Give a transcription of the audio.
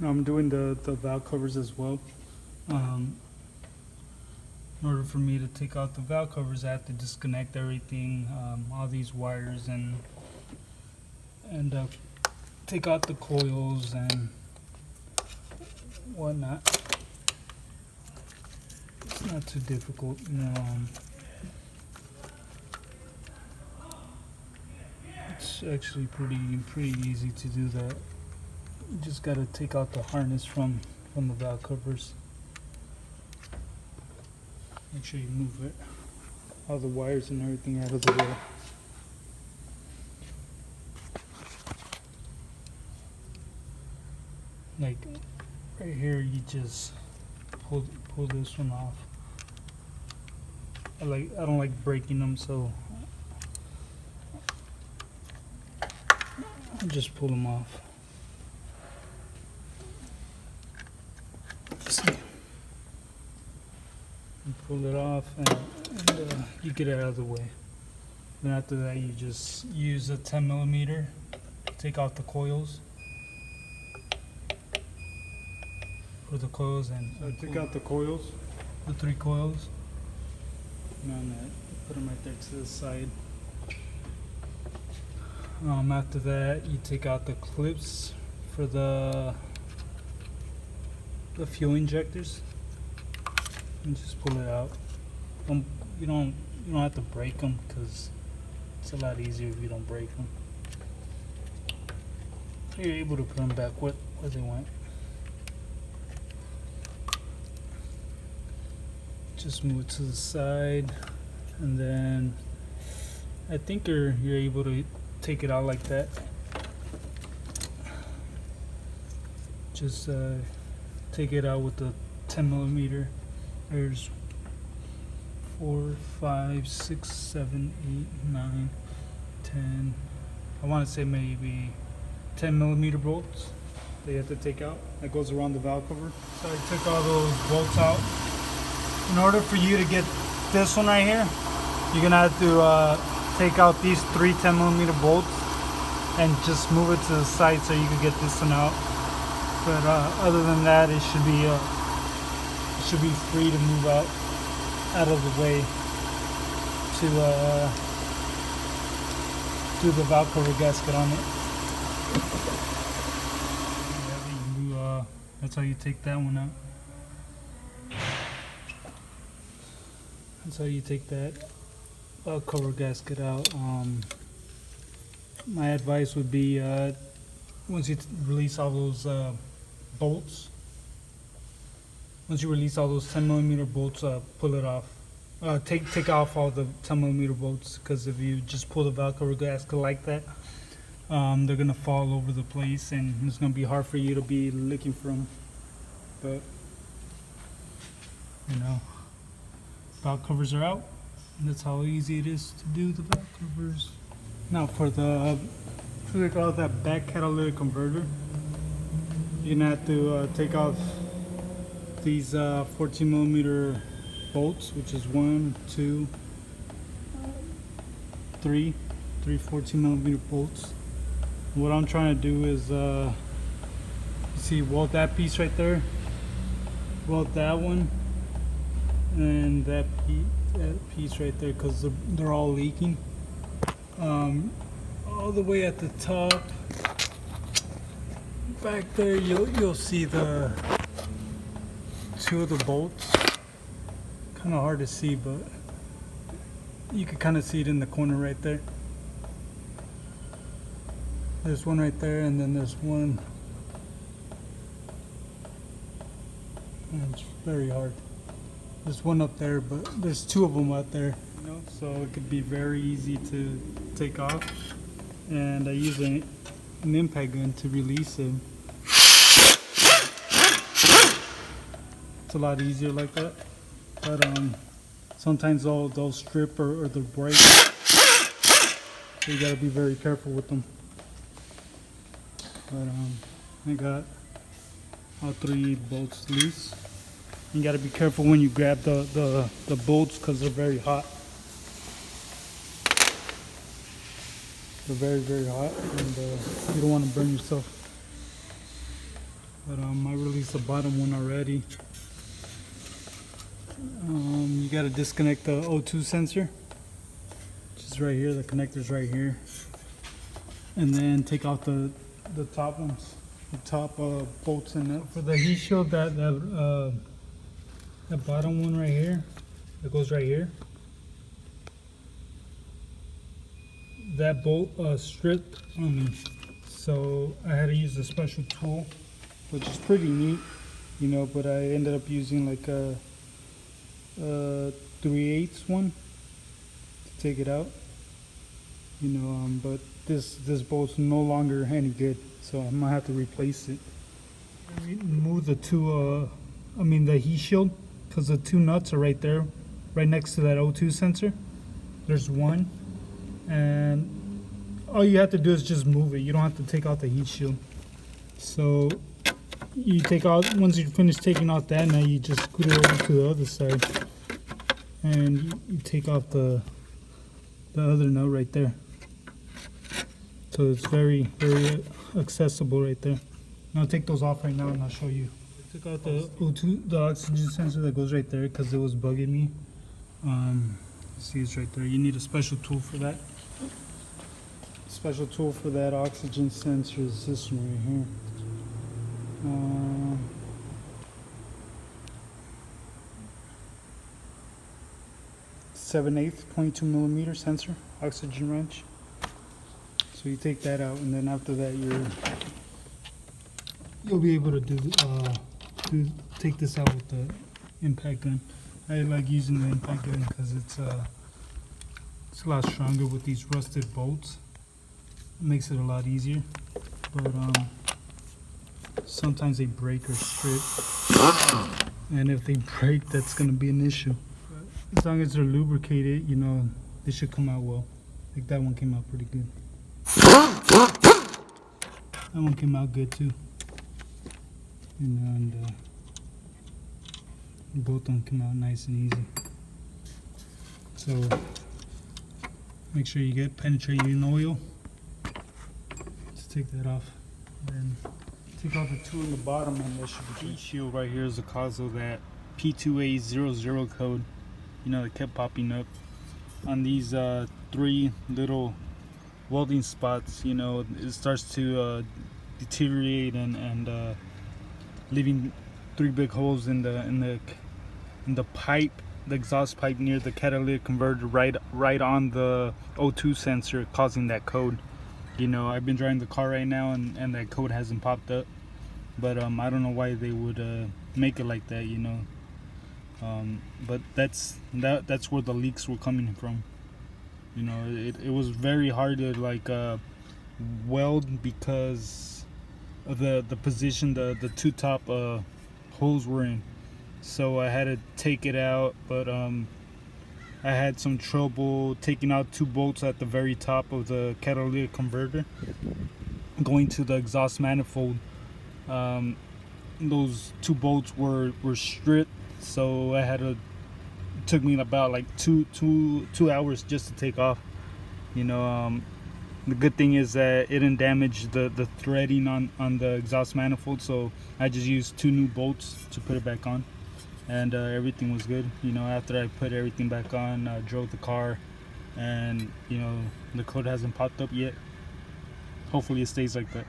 Now I'm doing the valve covers as well. In order for me to take out the valve covers, I have to disconnect everything, all these wires, and take out the coils and whatnot. It's not too difficult, you know. It's actually pretty easy to do that. You just gotta take out the harness from the valve covers. Make sure you move it, all the wires and everything out of the way. Like right here, you just pull this one off. I don't like breaking them, so I just pull them off. See, you pull it off, and you get it out of the way. Then after that, you just use a 10mm, take out the coils. For the coils, and So I took out the coils. The 3 coils. And put them right there to the side. After that, you take out the clips for the fuel injectors and just pull it out. You don't have to break them, because it's a lot easier if you don't break them. You're able to put them back where they went. Just move it to the side, and then I think you're able to take it out like that. Just take it out with the 10mm. There's 4, 5, 6, 7, 8, 9, 10. I want to say maybe 10mm bolts that you have to take out. That goes around the valve cover. So I took all those bolts out. In order for you to get this one right here, you're gonna have to take out these 3 10mm bolts and just move it to the side so you can get this one out. But other than that, it should be free to move out of the way to do the valve cover gasket on it. That's how you take that one out. That's how you take that cover gasket out. My advice would be, once you release all those bolts, once you release all those 10mm bolts, pull it off. Take off all the 10mm bolts, because if you just pull the valve cover gasket like that, they're gonna fall over the place, and it's gonna be hard for you to be looking for them. But you know, valve covers are out, and that's how easy it is to do the valve covers. Now for take out that back catalytic converter, you're gonna have to take off these 14mm bolts, which is 1, 2, 3 14mm bolts. What I'm trying to do is, you see, weld that piece right there, weld that one, and that piece right there, because they're all leaking. All the way at the top, back there, you'll see the 2 of the bolts. Kind of hard to see, but you can kind of see it in the corner right there. There's one right there, and then there's one. It's very hard. There's one up there, but there's 2 of them out there. You know, so it could be very easy to take off. And I use an impact gun to release them. It's a lot easier like that. But sometimes they'll strip or they'll break. So you gotta be very careful with them. But I got all 3 bolts loose. You gotta be careful when you grab the bolts, because they're very hot. They're very hot, and you don't want to burn yourself. but I released the bottom one already. You got to disconnect the O2 sensor, which is right here. The connector's right here, and then take out the top ones, the top bolts in it. For the heat shield, that bottom one right here, that goes right here. That bolt stripped on me, so I had to use a special tool, which is pretty neat, you know. But I ended up using like a 3/8 one to take it out, you know. But this bolt's no longer any good, so I'm gonna have to replace it. Remove the the heat shield, because the two nuts are right there, right next to that O2 sensor. There's one, and all you have to do is just move it. You don't have to take out the heat shield. So you take out, once you finish taking out that, now you just scoot it over to the other side, and you take off the other nut right there. So it's very accessible right there. And I'll take those off right now and I'll show you. I took out the O2, the oxygen sensor that goes right there, because it was bugging me. See, it's right there. You need a special tool for that. Special tool for that oxygen sensor is this one right here. 7/8 0.2 millimeter sensor, oxygen wrench. So you take that out, and then after that you'll be able to take this out with the impact gun. I like using the impact gun because it's a lot stronger with these rusted bolts. It makes it a lot easier, but sometimes they break or strip, and if they break, that's gonna be an issue. But as long as they're lubricated, you know, they should come out well. Like that one came out pretty good. That one came out good too. And both of them come out nice and easy. So make sure you get penetrating oil. Just take that off. And then take out the two in the bottom, and there should be heat shield right here is the cause of that P2a00 code. You know, it kept popping up on these 3 little welding spots. You know, it starts to deteriorate and leaving 3 big holes in the pipe, the exhaust pipe near the catalytic converter, right on the O2 sensor, causing that code. You know, I've been driving the car right now, and that code hasn't popped up, but I don't know why they would make it like that, you know. But that's where the leaks were coming from. You know, it was very hard to like weld because of the position the 2 top holes were in. So I had to take it out, but I had some trouble taking out 2 bolts at the very top of the catalytic converter going to the exhaust manifold. Those 2 bolts were stripped, so I had to, it took me about like two hours just to take off. You know, the good thing is that it didn't damage the threading on the exhaust manifold, so I just used 2 new bolts to put it back on, and everything was good. You know, after I put everything back on, I drove the car, and you know, the code hasn't popped up yet. Hopefully it stays like that.